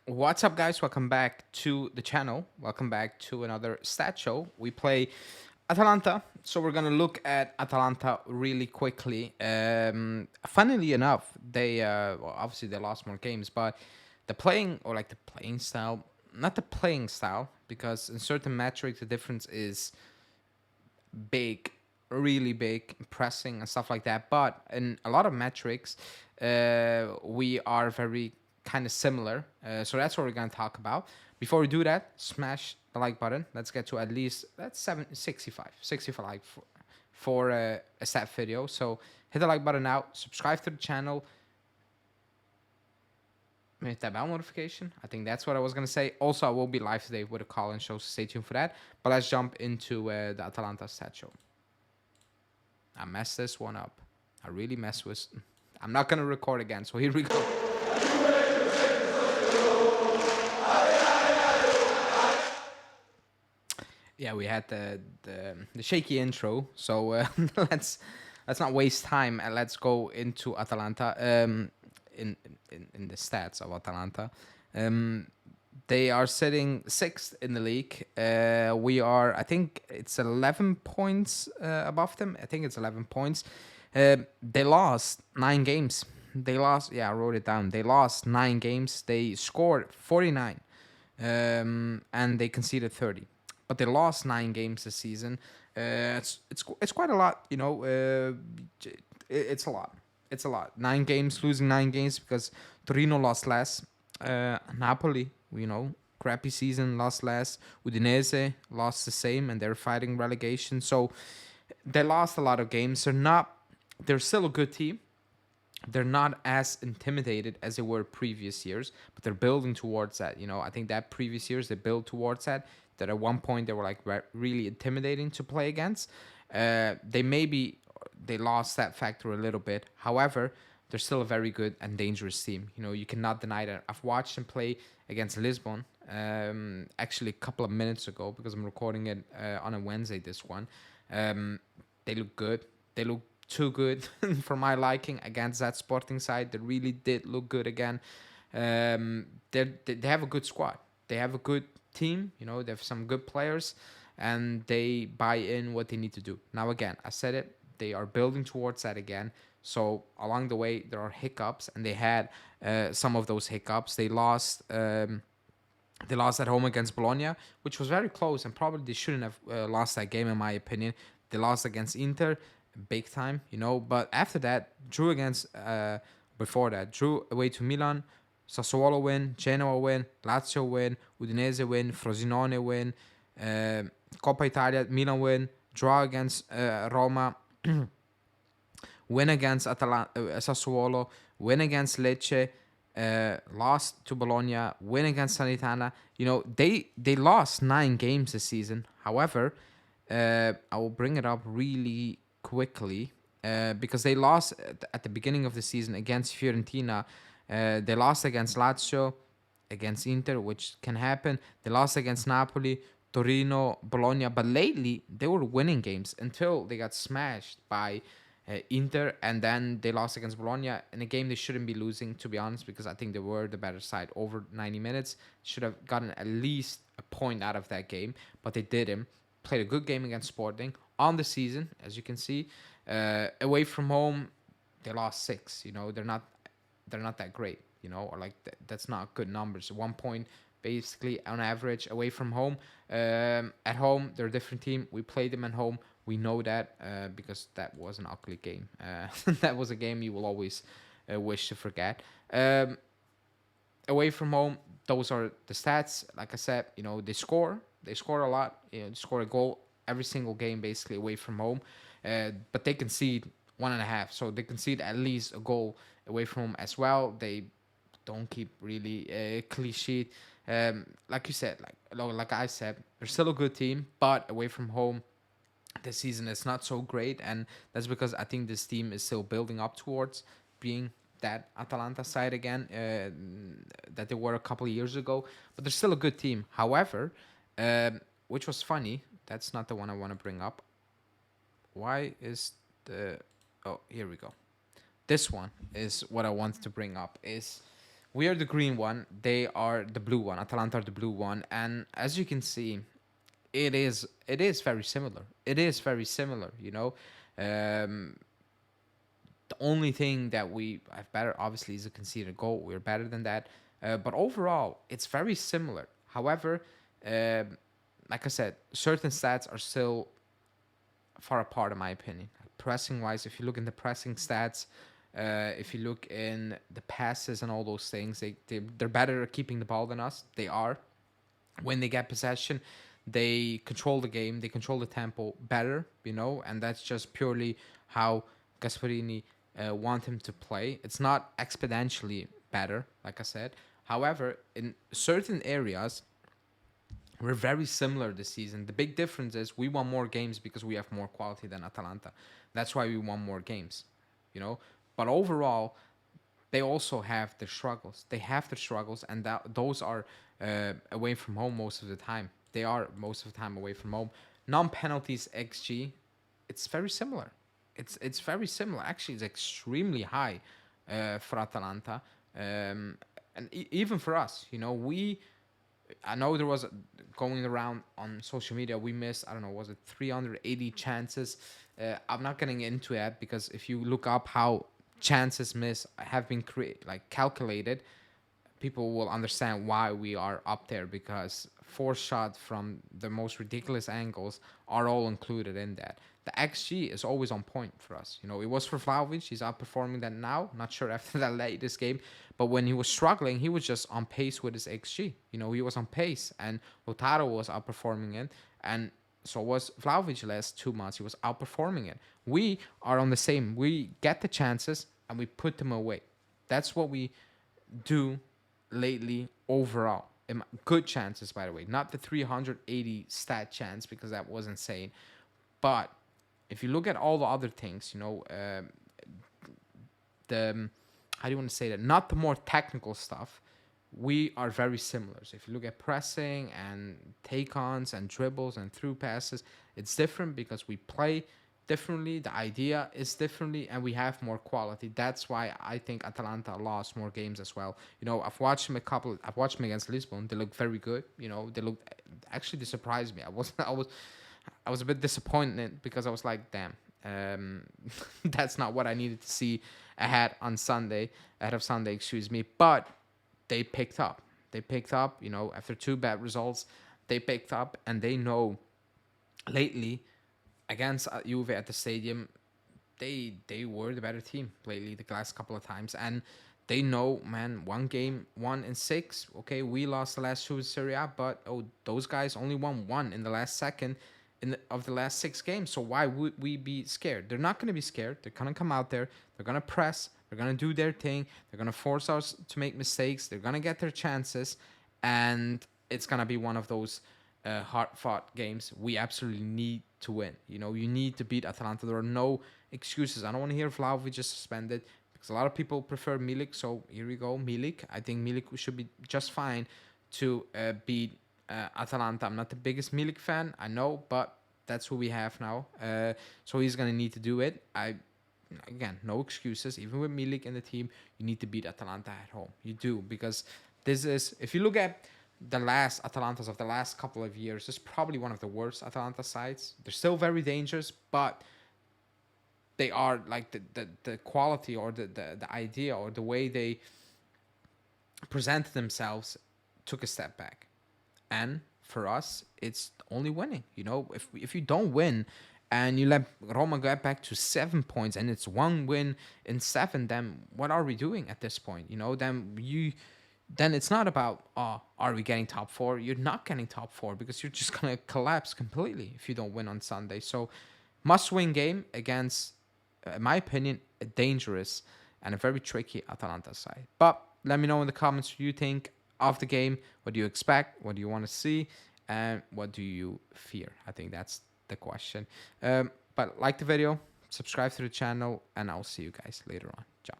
What's up, guys? Welcome back to the channel. Welcome back to another stat show. We play Atalanta, so we're gonna look at Atalanta really quickly. Funnily enough, they obviously they lost more games, but the playing or like the playing style, not the playing style, because in certain metrics the difference is big, really big, pressing and stuff like that. But in a lot of metrics, we are very kind of similar. So that's what we're going to talk about. Before we do that, smash the like button. Let's get to at least that's 65 like for a stat video. So hit the like button now. Subscribe to the channel. Hit that bell notification. I think that's what I was gonna say. Also, I will be live today with a call-in show, so stay tuned for that. But let's jump into the Atalanta stat show. I messed this one up. I really messed with. I'm not gonna record again, so here we go. Yeah, we had the shaky intro, so let's not waste time and let's go into Atalanta. In the stats of Atalanta, they are sitting sixth in the league. We are, I think it's 11 points above them. I think it's 11 points. They lost 9 games. They lost, yeah, I wrote it down. They lost 9 games. They scored 49, and they conceded 30. But they lost 9 games this season. It's quite a lot, you know. It's a lot. It's a lot. 9 games, losing 9 games because Torino lost less. Napoli, you know, crappy season, lost less. Udinese lost the same, and they're fighting relegation. So they lost a lot of games. They're still a good team. They're not as intimidated as they were previous years, but they're building towards that. You know, I think that previous years they built towards that. That at one point they were like really intimidating to play against. They lost that factor a little bit. However, they're still a very good and dangerous team. You know, you cannot deny that. I've watched them play against Lisbon, actually a couple of minutes ago because I'm recording it on a Wednesday. This one, they look good. They look too good for my liking against that Sporting side. They really did look good again. They have a good squad. They have a good team. You know, they have some good players, and they buy in what they need to do. Now, again, I said it. They are building towards that again. So along the way, there are hiccups, and they had some of those hiccups. They lost. They lost at home against Bologna, which was very close, and probably they shouldn't have lost that game, in my opinion. They lost against Inter, big time, you know. But after that, drew against. Before that, drew away to Milan, Sassuolo win, Genoa win, Lazio win, Udinese win, Frosinone win, uh, Coppa Italia, Milan win, draw against Roma, win against Sassuolo, win against Lecce, lost to Bologna, win against Sanitana. You know, they lost 9 games this season. However, I will bring it up really quickly because they lost at the beginning of the season against Fiorentina. They lost against Lazio, against Inter, which can happen. They lost against Napoli, Torino, Bologna, but lately they were winning games until they got smashed by Inter, and then they lost against Bologna in a game they shouldn't be losing, to be honest, because I think they were the better side over 90 minutes. Should have gotten at least a point out of that game, but they didn't. Played a good game against Sporting on the season, as you can see. Away from home, they lost 6. You know, they're not that great. You know, or like that's not good numbers. 1 point basically on average away from home. At home, they're a different team. We played them at home. We know that because that was an ugly game. That was a game you will always wish to forget. Away from home, those are the stats. Like I said, you know, they score. They score a lot. You know, they score a goal every single game basically away from home. But they concede 1.5. So they concede at least a goal away from home as well. They don't keep really clean sheet. Like you said, like I said, they're still a good team, but away from home, this season is not so great, and that's because I think this team is still building up towards being that Atalanta side again that they were a couple of years ago. But they're still a good team. However, which was funny. That's not the one I want to bring up. Why is the? Oh, here we go. This one is what I wanted to bring up. Is We are the green one. They are the blue one. Atalanta are the blue one. And as you can see, it is very similar. It is very similar. Um, the only thing that we have better, obviously, is a conceded goal. We're better than that. But overall, it's very similar. However, um like I said, certain stats are still far apart, in my opinion. Pressing wise, if you look in the pressing stats, if you look in the passes and all those things, they're better at keeping the ball than us. They are. When they get possession, they control the game, they control the tempo better, and that's just purely how Gasparini want him to play. It's not exponentially better, like I said. However, in certain areas, we're very similar this season. The big difference is we won more games because we have more quality than Atalanta. That's why we won more games, you know. But overall, they also have their struggles. They have their struggles, and those are away from home most of the time. They are most of the time away from home. Non-penalties XG, it's very similar. It's very similar. Actually, it's extremely high for Atalanta, and even for us. I know there was going around on social media. We missed, I don't know, was it 380 chances? I'm not getting into that because if you look up how chances missed have been calculated, people will understand why we are up there, because 4 shots from the most ridiculous angles are all included in that. The XG is always on point for us. It was for Vlahovic. He's outperforming that now. Not sure after that latest game. But when he was struggling, he was just on pace with his XG. He was on pace. And Lautaro was outperforming it. And so was Vlahovic the last 2 months. He was outperforming it. We are on the same. We get the chances and we put them away. That's what we do lately overall. Good chances, by the way. Not the 380 stat chance, because that was insane. But if you look at all the other things, the how do you want to say that? Not the more technical stuff. We are very similar. So if you look at pressing and take-ons and dribbles and through passes, it's different because we play differently. The idea is differently, and we have more quality. That's why I think Atalanta lost more games as well. I've watched them I've watched them against Lisbon. They look very good. They surprised me. I was a bit disappointed because I was like, damn, that's not what I needed to see ahead of Sunday, excuse me. But they picked up. After 2 bad results, they picked up, and they know lately against Juve at the stadium, they were the better team lately the last couple of times, and they know, man, 1-6. Okay, we lost the last 2 in Serie A, but those guys only won 1 in the last second of the last 6 games. So why would we be scared? They're not going to be scared. They're going to come out there. They're going to press. They're going to do their thing. They're going to force us to make mistakes. They're going to get their chances, and it's going to be one of those hard-fought games we absolutely need to win. You need to beat Atalanta. There are no excuses. I don't want to hear Vlahovic just suspended, because a lot of people prefer Milik. So here we go, Milik. I think Milik should be just fine to beat Atalanta. I'm not the biggest Milik fan, I know, but that's who we have now. So he's going to need to do it. Again, no excuses. Even with Milik in the team, you need to beat Atalanta at home. You do, because this is, if you look at the last Atalantas of the last couple of years, this is probably one of the worst Atalanta sides. They're still very dangerous, but they are like the quality or the idea or the way they present themselves took a step back. And for us, it's only winning. If you don't win and you let Roma get back to 7 points and it's 1 win in 7, then what are we doing at this point? Then it's not about, are we getting top 4? You're not getting top 4, because you're just going to collapse completely if you don't win on Sunday. So must-win game against, in my opinion, a dangerous and a very tricky Atalanta side. But let me know in the comments what you think of the game. What do you expect? What do you want to see? And what do you fear? I think that's the question. But like the video, subscribe to the channel, and I'll see you guys later on. Ciao.